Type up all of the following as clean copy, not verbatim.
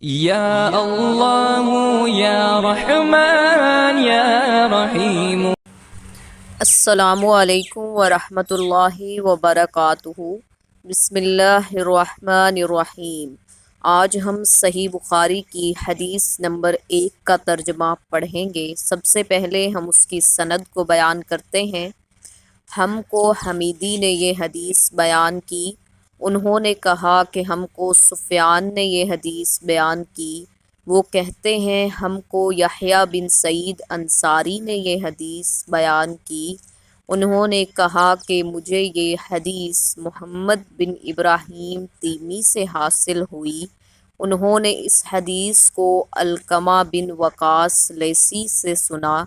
یا اللہ یا رحمان یا رحیم۔ السلام علیکم ورحمۃ اللہ وبرکاتہ۔ بسم اللہ الرحمن الرحیم۔ آج ہم صحیح بخاری کی حدیث نمبر 1 کا ترجمہ پڑھیں گے۔ سب سے پہلے ہم اس کی سند کو بیان کرتے ہیں۔ ہم کو حمیدی نے یہ حدیث بیان کی، انہوں نے کہا کہ ہم کو سفیان نے یہ حدیث بیان کی، وہ کہتے ہیں ہم کو یحییٰ بن سعید انصاری نے یہ حدیث بیان کی، انہوں نے کہا کہ مجھے یہ حدیث محمد بن ابراہیم تیمی سے حاصل ہوئی، انہوں نے اس حدیث کو علقمہ بن وقاص لیثی سے سنا۔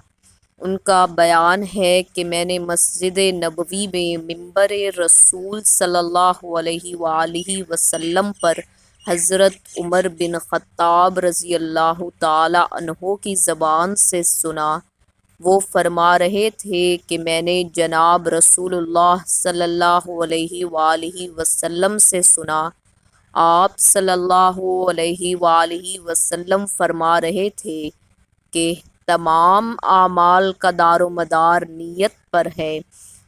ان کا بیان ہے کہ میں نے مسجد نبوی میں ممبر رسول صلی اللہ علیہ وآلہ وسلم پر حضرت عمر بن خطاب رضی اللہ تعالی عنہ کی زبان سے سنا۔ وہ فرما رہے تھے کہ میں نے جناب رسول اللہ صلی اللہ علیہ وآلہ وسلم سے سنا۔ آپ صلی اللہ علیہ وآلہ وسلم فرما رہے تھے کہ تمام اعمال کا دار و مدار نیت پر ہے،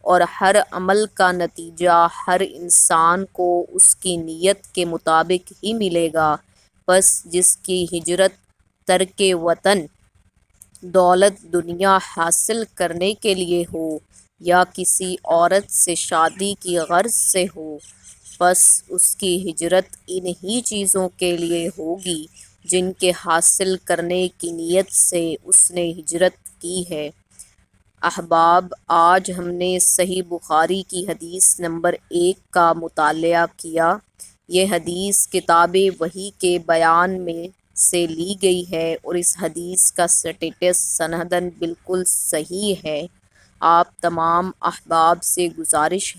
اور ہر عمل کا نتیجہ ہر انسان کو اس کی نیت کے مطابق ہی ملے گا۔ بس جس کی ہجرت ترک وطن دولت دنیا حاصل کرنے کے لیے ہو یا کسی عورت سے شادی کی غرض سے ہو، بس اس کی ہجرت انہی چیزوں کے لیے ہوگی جن کے حاصل کرنے کی نیت سے اس نے ہجرت کی ہے۔ احباب، آج ہم نے صحیح بخاری کی حدیث نمبر 1 کا مطالعہ کیا۔ یہ حدیث کتاب وحی کے بیان میں سے لی گئی ہے اور اس حدیث کا سٹیٹس سندن بالکل صحیح ہے۔ آپ تمام احباب سے گزارش ہے